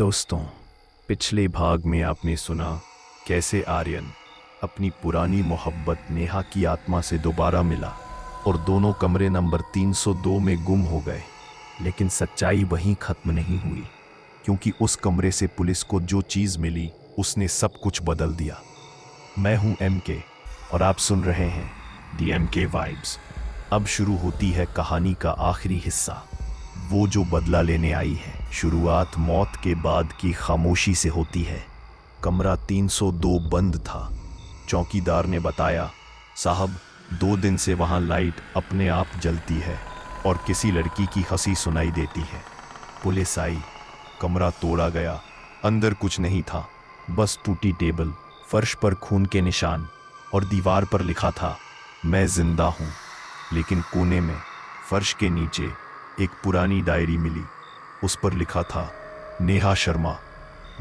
दोस्तों, पिछले भाग में आपने सुना कैसे आर्यन अपनी पुरानी मोहब्बत नेहा की आत्मा से दोबारा मिला और दोनों कमरे नंबर 302 में गुम हो गए। लेकिन सच्चाई वहीं खत्म नहीं हुई, क्योंकि उस कमरे से पुलिस को जो चीज़ मिली उसने सब कुछ बदल दिया। मैं हूं MK और आप सुन रहे हैं दी MK वाइब्स। अब शुरू होती है कहानी का आखिरी हिस्सा, वो जो बदला लेने आई है। शुरुआत मौत के बाद की खामोशी से होती है। कमरा 302 बंद था। चौकीदार ने बताया, साहब 2 दिन से वहां लाइट अपने आप जलती है और किसी लड़की की हंसी सुनाई देती है। पुलिस आई, कमरा तोड़ा गया। अंदर कुछ नहीं था, बस टूटी टेबल, फर्श पर खून के निशान और दीवार पर लिखा था, मैं जिंदा हूं। लेकिन कोने में फर्श के नीचे एक पुरानी डायरी मिली। उस पर लिखा था, नेहा शर्मा।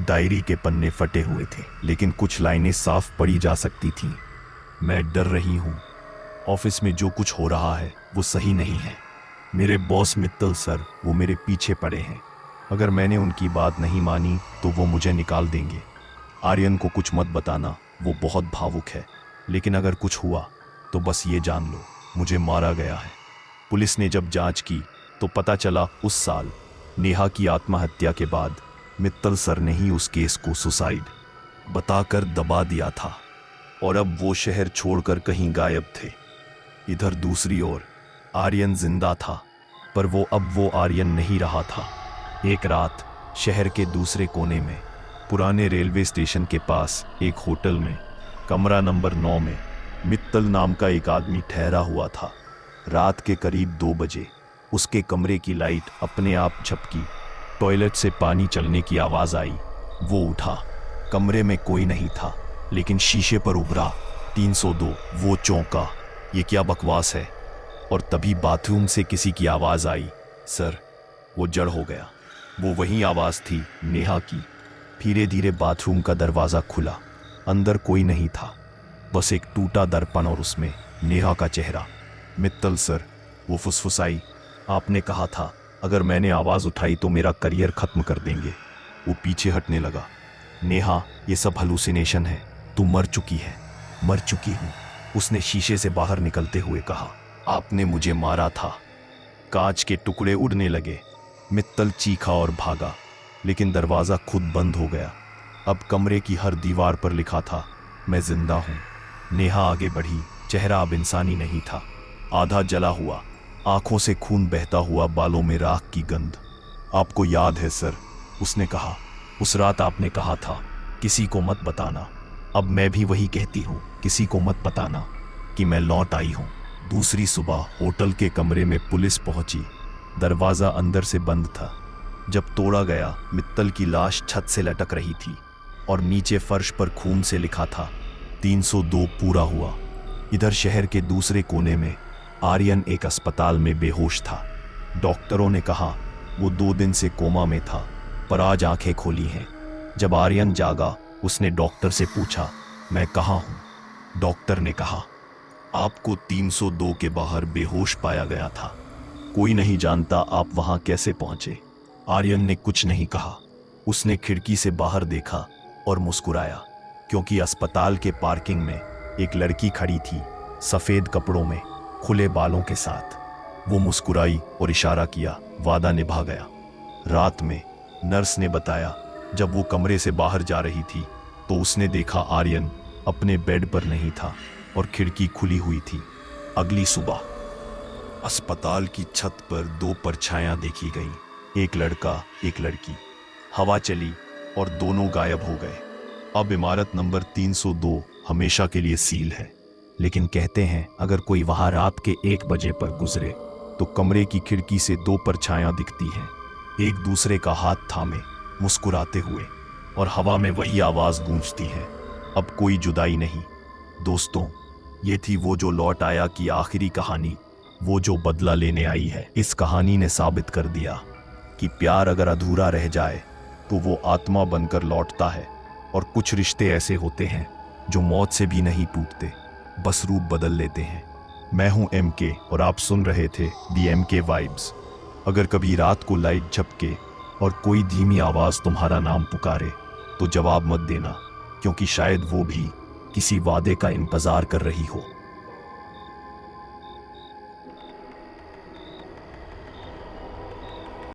डायरी के पन्ने फटे हुए थे, लेकिन कुछ लाइनें साफ पढ़ी जा सकती थीं। मैं डर रही हूं। ऑफिस में जो कुछ हो रहा है वो सही नहीं है। मेरे बॉस मित्तल सर, वो मेरे पीछे पड़े हैं। अगर मैंने उनकी बात नहीं मानी तो वो मुझे निकाल देंगे। आर्यन को कुछ मत बताना, वो बहुत भावुक है। लेकिन अगर कुछ हुआ तो बस ये जान लो, मुझे मारा गया है। पुलिस ने जब जांच की तो पता चला उस साल नेहा की आत्महत्या के बाद मित्तल सर ने ही उस केस को सुसाइड बताकर दबा दिया था और अब वो शहर छोड़कर कहीं गायब थे। इधर दूसरी ओर आर्यन जिंदा था, पर वो अब वो आर्यन नहीं रहा था। एक रात शहर के दूसरे कोने में, पुराने रेलवे स्टेशन के पास एक होटल में, कमरा नंबर 9 में मित्तल नाम का एक आदमी ठहरा हुआ था। रात के करीब 2 बजे उसके कमरे की लाइट अपने आप झपकी। टॉयलेट से पानी चलने की आवाज आई। वो उठा। कमरे में कोई नहीं था, लेकिन शीशे पर उभरा 302। वो चौंका, ये क्या बकवास है। और तभी बाथरूम से किसी की आवाज आई, सर। वो जड़ हो गया। वो वही आवाज थी, नेहा की। धीरे धीरे बाथरूम का दरवाजा खुला। अंदर कोई नहीं था, बस एक टूटा दर्पण और उसमें नेहा का चेहरा। मित्तल सर, वो फुसफुसाई, आपने कहा था अगर मैंने आवाज उठाई तो मेरा करियर खत्म कर देंगे। वो पीछे हटने लगा। नेहा, ये सब हलुसिनेशन है, तू मर चुकी है। मर चुकी हूं, उसने शीशे से बाहर निकलते हुए कहा। आपने मुझे मारा था। कांच के टुकड़े उड़ने लगे। मित्तल चीखा और भागा, लेकिन दरवाजा खुद बंद हो गया। अब कमरे की हर दीवार पर लिखा था, मैं जिंदा हूं। नेहा आगे बढ़ी। चेहरा अब इंसानी नहीं था, आधा जला हुआ, आंखों से खून बहता हुआ, बालों में राख की गंध। आपको याद है सर, उसने कहा, उस रात आपने कहा था किसी को मत बताना। अब मैं भी वही कहती हूँ, किसी को मत बताना कि मैं लौट आई हूँ। दूसरी सुबह होटल के कमरे में पुलिस पहुंची। दरवाजा अंदर से बंद था। जब तोड़ा गया, मित्तल की लाश छत से लटक रही थी और नीचे फर्श पर खून से लिखा था, 302 पूरा हुआ। इधर शहर के दूसरे कोने में आर्यन एक अस्पताल में बेहोश था। डॉक्टरों ने कहा वो 2 दिन से कोमा में था, पर आज आंखें खोली हैं। जब आर्यन जागा, उसने डॉक्टर से पूछा, मैं कहाँ हूँ। डॉक्टर ने कहा, आपको 302 के बाहर बेहोश पाया गया था। कोई नहीं जानता आप वहां कैसे पहुंचे। आर्यन ने कुछ नहीं कहा। उसने खिड़की से बाहर देखा और मुस्कुराया, क्योंकि अस्पताल के पार्किंग में एक लड़की खड़ी थी, सफेद कपड़ों में, खुले बालों के साथ। वो मुस्कुराई और इशारा किया, वादा निभा गया। रात में नर्स ने बताया, जब वो कमरे से बाहर जा रही थी तो उसने देखा आर्यन अपने बेड पर नहीं था और खिड़की खुली हुई थी। अगली सुबह अस्पताल की छत पर 2 परछाइयां देखी गईं, एक लड़का, एक लड़की। हवा चली और दोनों गायब हो गए। अब इमारत नंबर 302 हमेशा के लिए सील है। लेकिन कहते हैं अगर कोई वहां रात के 1 बजे पर गुजरे तो कमरे की खिड़की से 2 परछाइयां दिखती हैं, एक दूसरे का हाथ थामे, मुस्कुराते हुए, और हवा में वही आवाज गूंजती है, अब कोई जुदाई नहीं। दोस्तों, ये थी वो जो लौट आया की आखिरी कहानी, वो जो बदला लेने आई है। इस कहानी ने साबित कर दिया कि प्यार अगर अधूरा रह जाए तो वो आत्मा बनकर लौटता है, और कुछ रिश्ते ऐसे होते हैं जो मौत से भी नहीं टूटते, बस रूप बदल लेते हैं। मैं हूं MK और आप सुन रहे थे दी MK वाइब्स। अगर कभी रात को लाइट झपके और कोई धीमी आवाज तुम्हारा नाम पुकारे तो जवाब मत देना, क्योंकि शायद वो भी किसी वादे का इंतजार कर रही हो।